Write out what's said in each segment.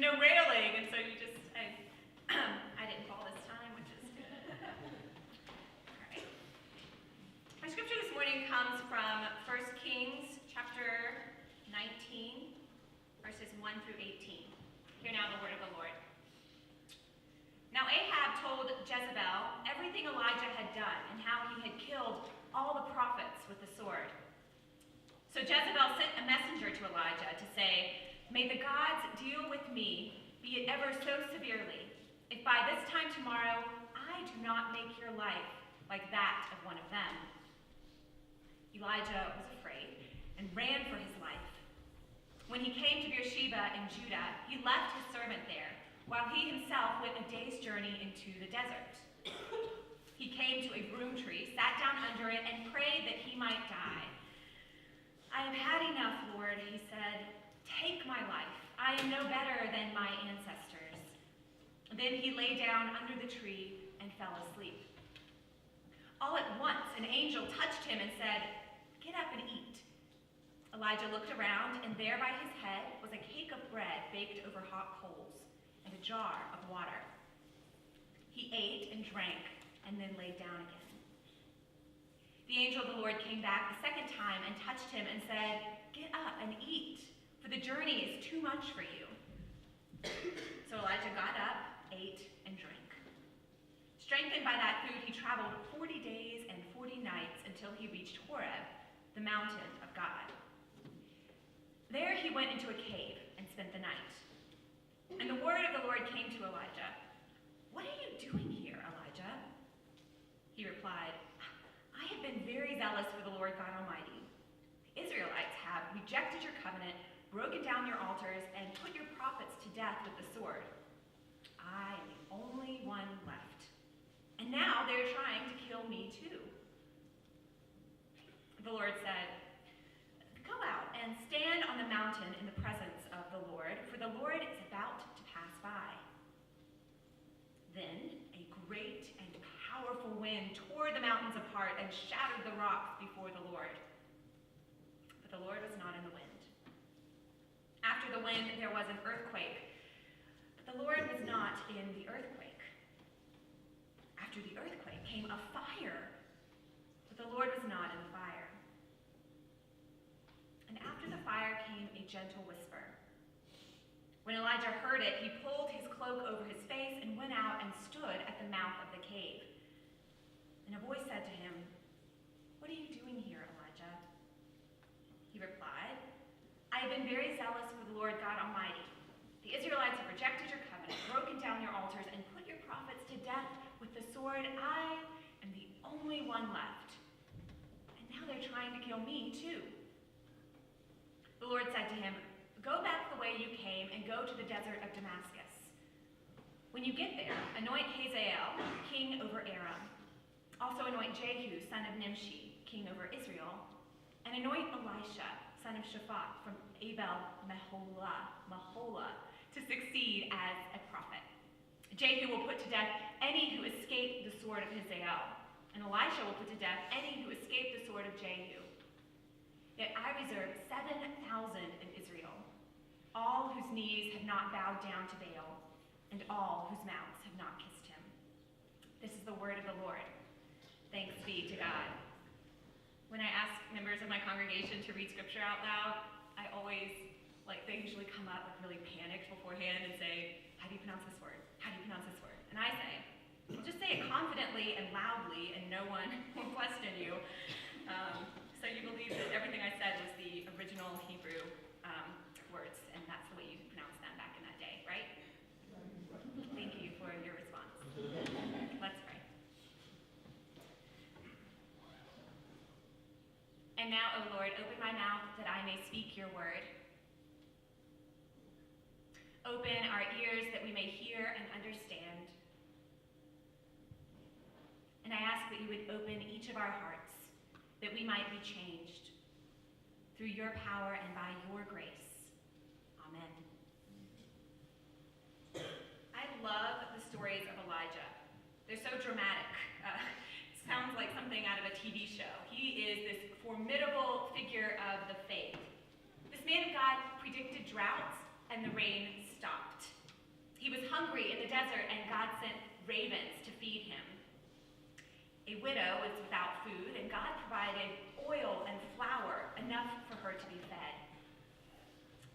no railing, and so you just, I didn't fall this time, which is good. All right. Our scripture this morning comes from 1 Kings chapter 19, verses 1 through 18. Hear now the word of the Lord. Now Ahab told Jezebel everything Elijah had done and how he had killed all the prophets with the sword. So Jezebel sent a messenger to Elijah to say, "May the gods deal with me, be it ever so severely, if by this time tomorrow I do not make your life like that of one of them." Elijah was afraid and ran for his life. When he came to Beersheba in Judah, he left his servant there, while he himself went a day's journey into the desert. He came to a broom tree, sat down under it, and prayed that he might die. "I have had enough, Lord," he said. "Take my life. I am no better than my ancestors." Then he lay down under the tree and fell asleep. All at once, an angel touched him and said, "Get up and eat." Elijah looked around, and there by his head was a cake of bread baked over hot coals and a jar of water. He ate and drank and then lay down again. The angel of the Lord came back the second time and touched him and said, "Get up and eat, for the journey is too much for you." So Elijah got up, ate, and drank. Strengthened by that food, he traveled 40 days and 40 nights until he reached Horeb, the mountain of God. There he went into a cave and spent the night. And the word of the Lord came to Elijah. "What are you doing here, Elijah?" He replied, "I have been very zealous for the Lord God Almighty. The Israelites have rejected your covenant, broken down your altars, and put your prophets to death with the sword. I am the only one left. And now they're trying to kill me too." The Lord said, "Go out and stand on the mountain in the presence of the Lord, for the Lord is about to pass by." Then a great and powerful wind tore the mountains apart and shattered the rocks before the Lord. But the Lord was not in the wind. After the wind, there was an earthquake, but the Lord was not in the earthquake. After the earthquake came a fire, but the Lord was not in the fire. And after the fire came a gentle whisper. When Elijah heard it, he pulled his cloak over his face and went out and stood at the mouth of the cave. And a voice said to him, "What are you doing here, Elijah?" He replied, "I have been very zealous for the Lord God Almighty. The Israelites have rejected your covenant, broken down your altars, and put your prophets to death with the sword. I am the only one left. And now they're trying to kill me too." The Lord said to him, "Go back the way you came and go to the desert of Damascus. When you get there, anoint Hazael, king over Aram. Also anoint Jehu, son of Nimshi, king over Israel. And anoint Elisha, son of Shaphat, from Abel-Meholah, to succeed as a prophet. Jehu will put to death any who escape the sword of Hazael, and Elisha will put to death any who escape the sword of Jehu. Yet I reserve 7,000 in Israel, all whose knees have not bowed down to Baal, and all whose mouths have not kissed him." This is the word of the Lord. Thanks be to God. When I ask members of my congregation to read scripture out loud, I always, they usually come up really panicked beforehand and say, "How do you pronounce this word? How do you pronounce this word?" And I say, "Well, just say it confidently and loudly, and no one will question you." So you believe that everything I said was the original Hebrew words, and that's the way you pronounced them back in that day, right? Thank you for your response. Let's pray. And now, O Lord, open my mouth that I may speak your word. Open our ears that we may hear and understand. And I ask that you would open each of our hearts, that we might be changed through your power and by your grace. Amen. I love the stories of Elijah. They're so dramatic. It sounds like something out of a TV show. He is this formidable figure of the faith. This man of God predicted droughts, and the rain stopped. He was hungry in the desert, and God sent ravens to feed him. A widow was without food, and God provided oil and flour, enough for her to be fed.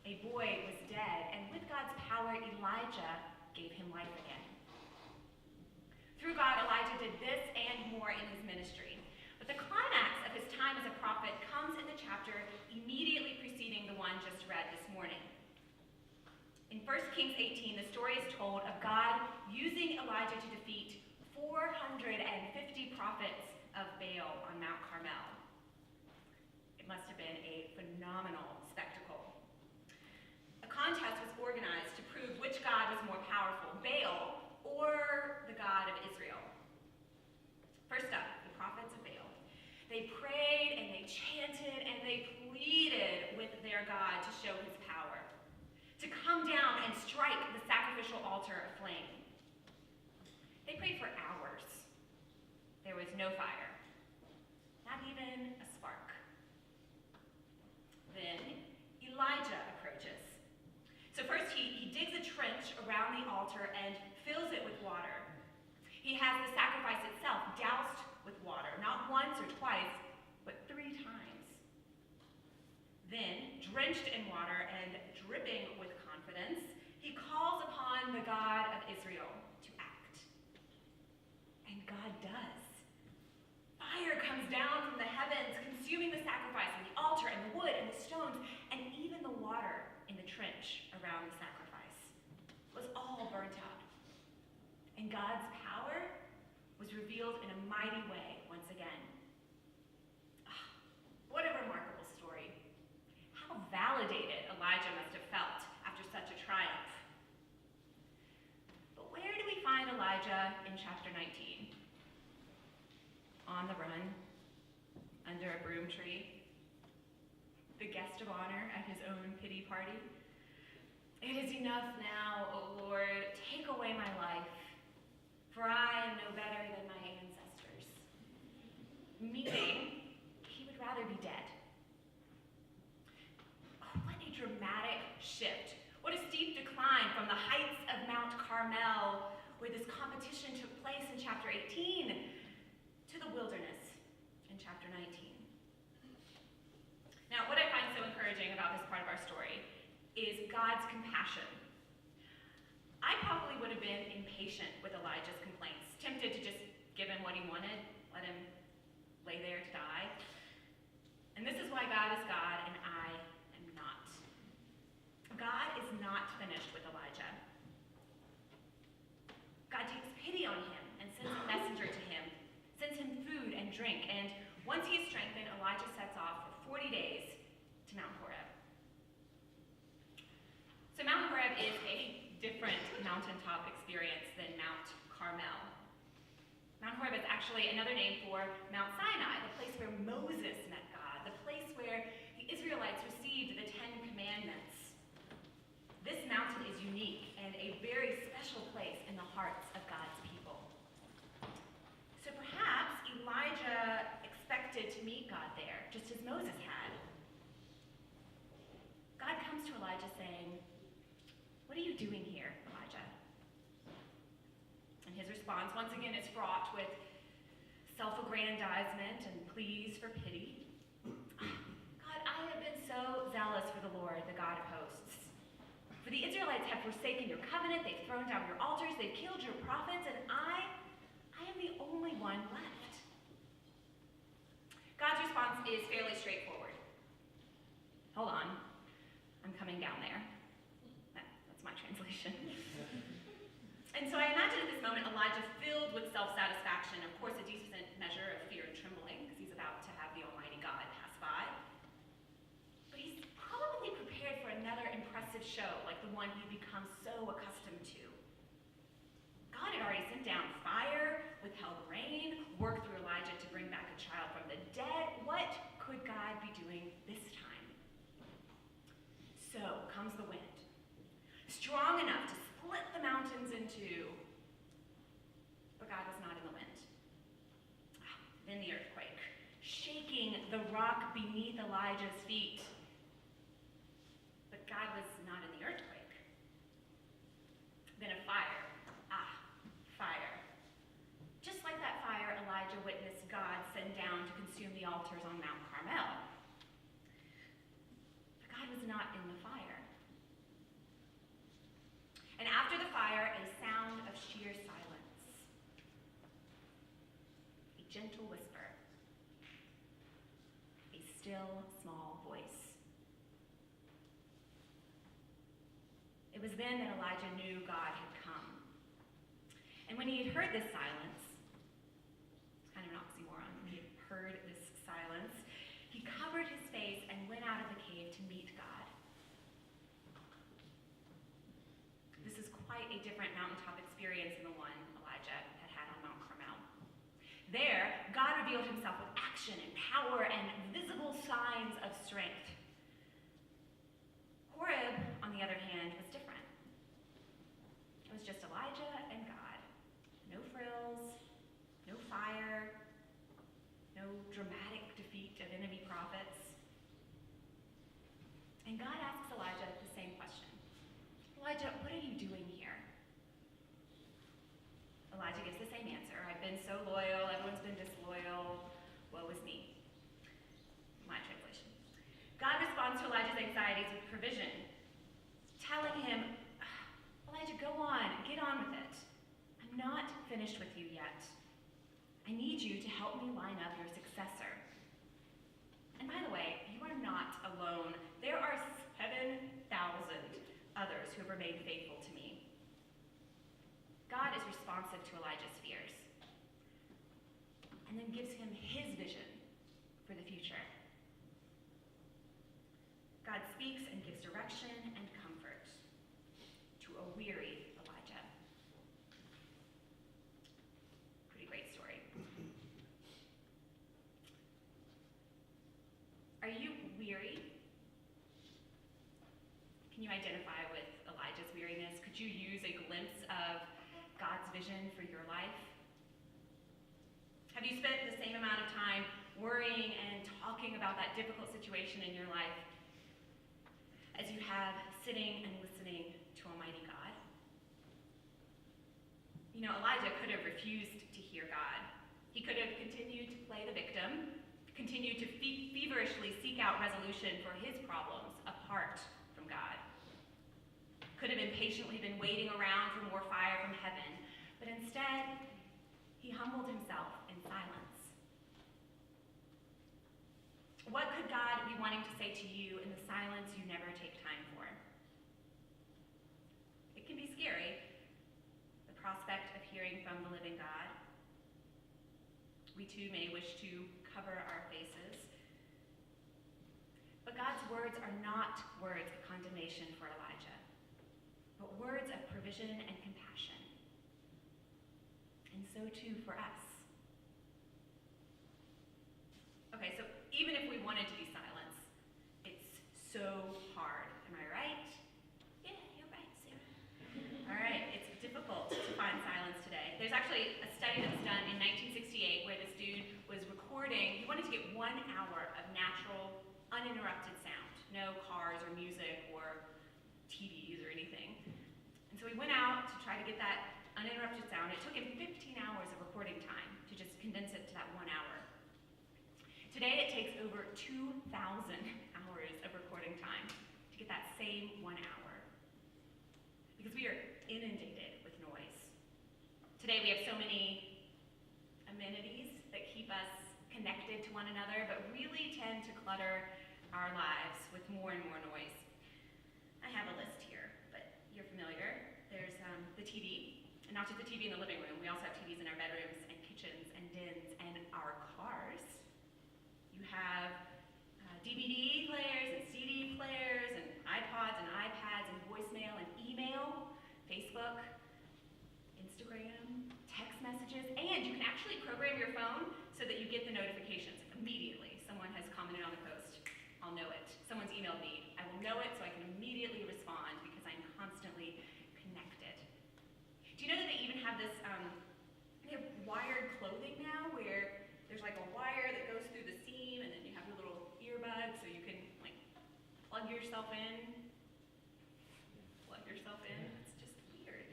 A boy was dead, and with God's power, Elijah gave him life again. Through God, Elijah did this and more in his ministry. But the climax of his time as a prophet comes in the chapter immediately preceding the one just read this morning. In 1 Kings 18, the story is told of God using Elijah to defeat 450 prophets of Baal on Mount Carmel. It must have been a phenomenal spectacle. A contest was organized to prove which god was more powerful, Baal or the God of Israel. First up, the prophets of Baal. They prayed and they chanted and they pleaded with their God to show his power, to come down and strike the sacrificial altar aflame. They prayed for hours. There was no fire, not even a spark. Then Elijah approaches. So first he digs a trench around the altar and fills it with water. He has the sacrifice itself doused with water, not once or twice, but 3 times. Then, drenched in water and dripping with confidence, he calls upon the God of Israel to act. And God does. Fire comes down from the heavens, consuming the sacrifice and the altar and the wood and the stones, and even the water in the trench around the sacrifice was all burnt up. And God's power was revealed in a mighty way once again. What a remarkable story. How validated Elijah must have felt after such a triumph. But where do we find Elijah in chapter 19? On the run, under a broom tree, the guest of honor at his own pity party. It is enough now, O Lord, take away my life, for I am no better than my ancestors. Meaning, he would rather be dead. Oh, what a dramatic shift. What a steep decline from the heights of Mount Carmel, where this competition took place in chapter 18, to the wilderness in chapter 19. Now, what I find so encouraging about this part of our story is God's compassion. I probably would have been impatient with Elijah's complaints, tempted to just give him what he wanted, let him lay there to die. And this is why God is God and I am not. God is not finished with Elijah. God takes pity on him and sends a messenger to him, sends him food and drink, and once he is strengthened, Elijah sets off for 40 days to Mount Horeb. So Mount Horeb is a different mountaintop experience than Mount Carmel. Mount Horeb is actually another name for Mount Sinai, the place where Moses met God, the place where the Israelites received the 10 Commandments. This mountain is unique and a very special place in the hearts of God's people. So perhaps Elijah expected to meet God there, just as Moses had. God comes to Elijah saying, "What are you doing here, Elijah?" And his response, once again, is fraught with self-aggrandizement and pleas for pity. "God, I have been so zealous for the Lord, the God of hosts. For the Israelites have forsaken your covenant, they've thrown down your altars, they've killed your prophets, and I am the only one left." God's response is fairly straightforward. "Hold on, I'm coming down there." That's my translation. And so I imagine at this moment Elijah filled with self-satisfaction, of course a decent measure of fear and trembling, because he's about to have the Almighty God pass by. But he's probably prepared for another impressive show, like the one he'd become so accustomed to. God had already sent down fire, withheld rain, worked through Elijah to bring back a child from the dead. What could God be doing this time? So comes the wind, strong enough to split the mountains in two. But God was not in the wind. Then the earthquake, shaking the rock beneath Elijah's feet. But God was not in the earthquake. Then a fire. Fire. Just like that fire Elijah witnessed God send down to consume the altars on Mount Carmel. But God was not in the fire. And after the fire, a sound of sheer silence. A gentle whisper. A still, small voice. It was then that Elijah knew God had come. And when he had heard this silence, it's kind of an oxymoron, when he had heard this silence, he covered his face and went out of the cave to meet God. This is quite a different mountaintop experience than the one Elijah had on Mount Carmel. There, God revealed himself with action and power and visible signs of strength. Horeb, on the other hand, was different. It was just Elijah and God. No frills, no fire, no dramatic defeat of enemy prophets. And God asks Elijah the same question. Elijah, what are you doing here? Elijah gives the same answer. I've been so loyal, everyone's been disloyal, woe is me. My translation. God responds to Elijah's anxieties with provision, telling him, Elijah, go on, get on with it. I'm not finished with you yet. I need you to help me line up your successor. And by the way, you are not alone. There are 7,000 others who have remained faithful to me. God is responsive to Elijah's fears and then gives him his vision for the future. God speaks and gives direction and comfort to a weary Elijah. Pretty great story. Are you weary? Can you identify with Elijah's weariness? Could you use a glimpse of God's vision for your life? Have you spent the same amount of time worrying and talking about that difficult situation in your life as you have sitting and listening to Almighty God? You know, Elijah could have refused to hear God. He could have continued to play the victim, continued to feverishly seek out resolution for his problems apart from God. Could have impatiently been waiting around for more fire from heaven, but instead, he humbled himself in silence. What could God be wanting to say to you in the silence you never take time for? It can be scary, the prospect of hearing from the living God. We too may wish to cover our faces. But God's words are not words of condemnation for Elijah, but words of provision and compassion. And so too for us. Okay, so even if we wanted to be silenced, it's so hard. Am I right? Yeah, you're right, Sarah. All right, it's difficult to find silence today. There's actually a study that was done in 1968 where this dude was recording. He wanted to get 1 hour of natural, uninterrupted sound. No cars or music or TVs or anything. And so he went out to try to get that uninterrupted sound. It took him 15 hours of recording time to just condense it to that 1 hour. Today it takes over 2,000 hours of recording time to get that same 1 hour. Because we are inundated with noise. Today we have so many amenities that keep us connected to one another, but really tend to clutter our lives with more and more noise. I have a list here, but you're familiar. There's the TV, and not just the TV in the living room. We also have TVs in our bedrooms and kitchens and dens and our cars. You have DVD players and CD players and iPods and iPads and voicemail and email, Facebook, Instagram, text messages, and you can actually program your phone so that you get the notifications immediately. Someone has commented on the post. I'll know it. Someone's emailed me. I will know it so I can immediately respond because I'm constantly connected. Do you know that they even have this, they have wired clothing now where there's like a wire that goes through the seam and then you have your little earbud so you can like plug yourself in. It's just weird.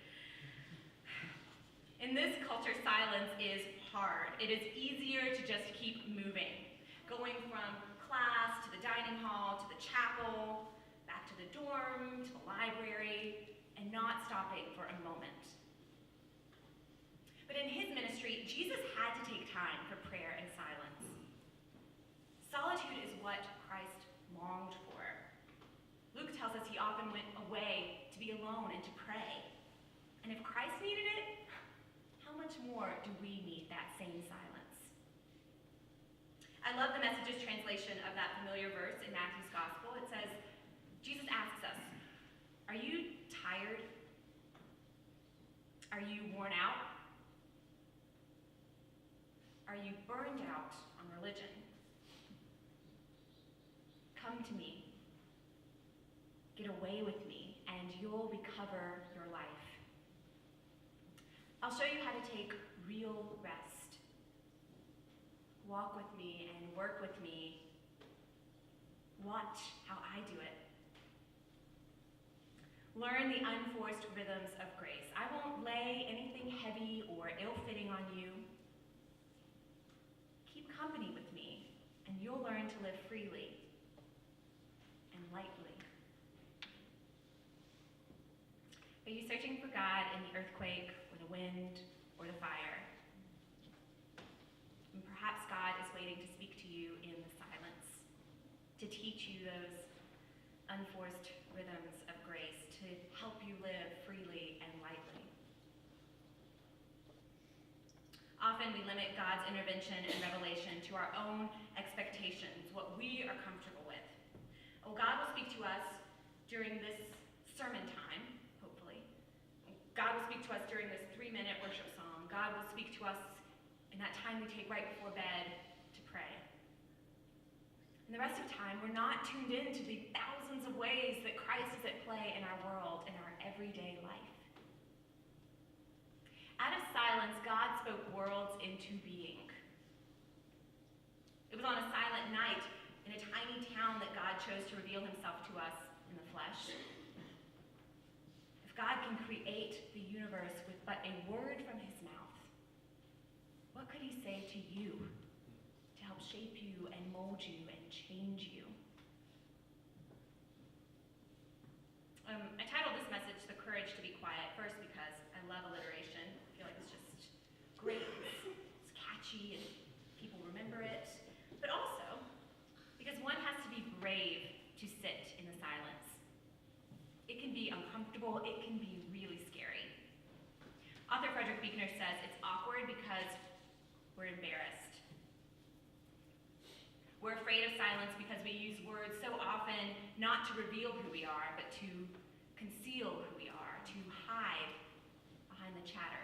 In this culture, silence is hard. It is easier to just keep moving, going from class to the dining hall to the chapel, back to the dorm, to the library, and not stopping for a moment. But in his ministry, Jesus had to take time for prayer and silence. Solitude is what Christ longed for. Luke tells us he often went away to be alone and to pray. And if Christ needed it, how much more do we need that same silence? I love the Message's translation of that familiar verse in Matthew's Gospel. It says, Jesus asks us, are you tired? Are you worn out? Are you burned out on religion? Come to me. Get away with me, and you'll recover your life. I'll show you how to take real rest. Walk with me and work with me. Watch how I do it. Learn the unforced rhythms of grace. I won't lay anything heavy or ill-fitting on you. Keep company with me, and you'll learn to live freely and lightly. Are you searching for God in the earthquake, or the wind, or the fire? And perhaps God is waiting to speak to you in the silence, to teach you those unforced rhythms of grace, to help you live freely and lightly. Often we limit God's intervention and revelation to our own expectations, what we are comfortable with. Oh, God will speak to us during this sermon time, hopefully. God will speak to us during this 3-minute worship song. God will speak to us in that time we take right before bed to pray. And the rest of the time, we're not tuned in to the thousands of ways that Christ is at play in our world, in our everyday life. Out of silence, God spoke worlds into being. It was on a silent night in a tiny town that God chose to reveal himself to us in the flesh. If God can create the universe with but a word from his mouth, what could he say to you to help shape you and mold you and change you? I titled this message, The Courage to Be Quiet, first because I love alliteration. I feel like it's just great. It's catchy and people remember it. But also because one has to be brave to sit in the silence. It can be uncomfortable. It can be really scary. Author Frederick Buechner says it's awkward because we're embarrassed. We're afraid of silence because we use words so often not to reveal who we are, but to conceal who we are, to hide behind the chatter.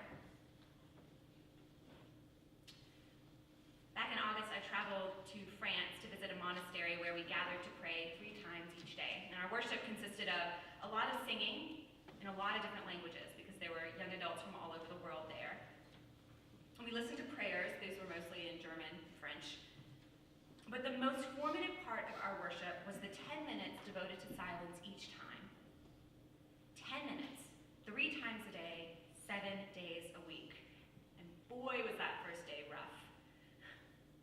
Back in August, I traveled to France to visit a monastery where we gathered to pray 3 times each day. And our worship consisted of a lot of singing in a lot of different languages because there were young adults from all over the world there. And we listened to prayers. These were mostly in German and French. But the most formative part of our worship was the 10 minutes devoted to silence each time. 10 minutes, 3 times a day, 7 days a week. And boy, was that first day rough.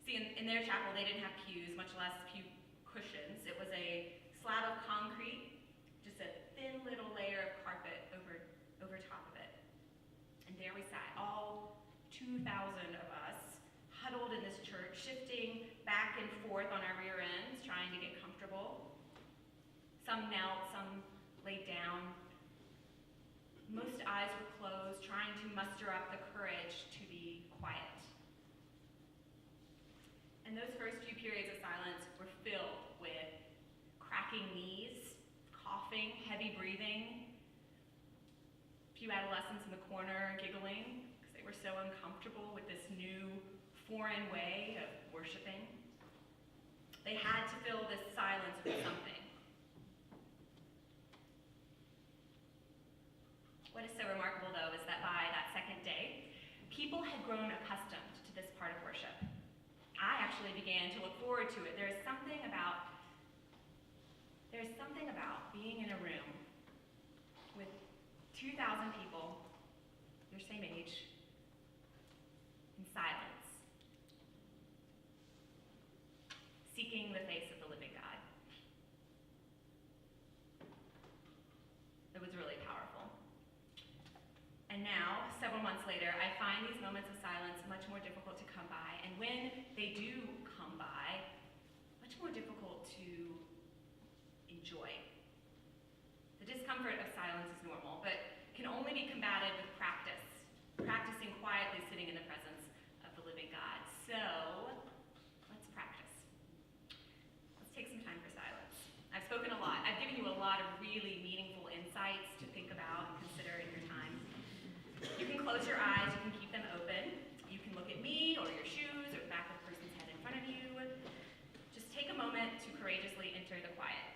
See, in their chapel, they didn't have pews, much less pew cushions. It was a slab of concrete, just a thin little layer of carpet over top of it. And there we sat, all 2,000 of us, huddled in this church, shifting back and forth on our rear ends, trying to get comfortable. Some knelt, some laid down. Most eyes were closed, trying to muster up the courage to be quiet. And those first few periods of silence were filled with cracking knees, coughing, heavy breathing, a few adolescents in the corner giggling because they were so uncomfortable with this new foreign way of worshiping. They had to fill this silence with something. What is so remarkable, though, is that by that second day, people had grown accustomed to this part of worship. I actually began to look forward to it. There's something about being in a room with 2,000 people, your same age, later, I find these moments of silence much more difficult to come by. And when they do come by, much more difficult to enjoy. The discomfort of silence is normal, but can only be combated with practice, practicing quietly sitting in the presence of the living God. So, let's practice. Let's take some time for silence. I've spoken a lot. I've given you a lot of really meaningful insights to think about and consider in your time. You can close your eyes, you can keep them open. You can look at me or your shoes or the back of the person's head in front of you. Just take a moment to courageously enter the quiet.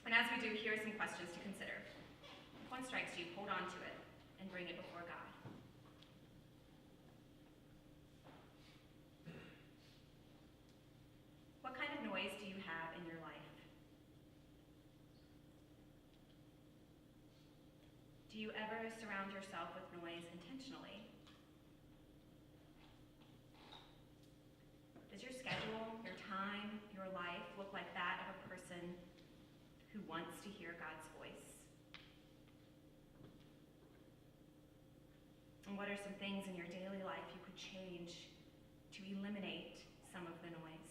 And as we do, here are some questions to consider. If one strikes you, hold on to it and bring it before God. What kind of noise do you have in your life? Do you ever surround yourself with noise intentionally? Does your schedule, your time, your life look like that of a person who wants to hear God's voice? And what are some things in your daily life you could change to eliminate some of the noise?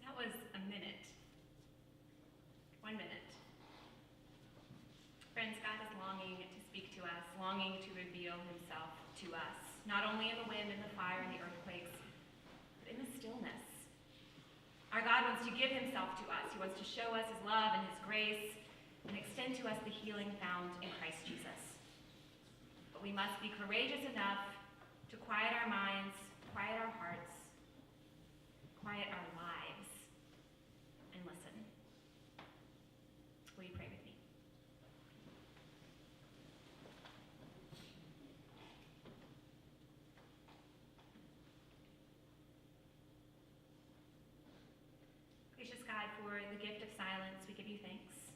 That was a minute. 1 minute. Friends, God is longing to speak to us, longing to reveal himself to us, not only in the wind and the fire and the earthquakes, but in the stillness. Our God wants to give himself to us. He wants to show us his love and his grace and extend to us the healing found in Christ Jesus. But we must be courageous enough to quiet our minds, quiet our hearts, quiet our lives, and listen. Will you pray with me? Gracious God, for the gift of silence, we give you thanks.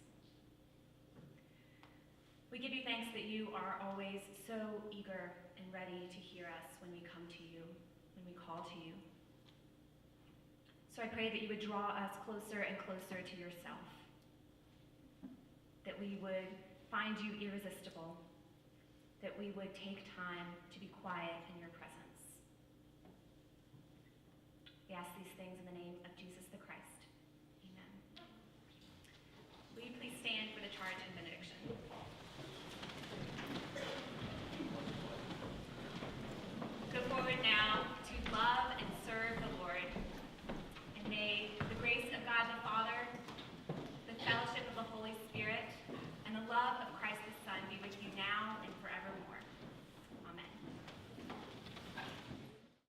We give you thanks that you are always so eager and ready to hear us when we come to you, when we call to you. So I pray that you would draw us closer and closer to yourself, that we would find you irresistible, that we would take time to be quiet in your presence. We ask these things in the name of Jesus the Christ.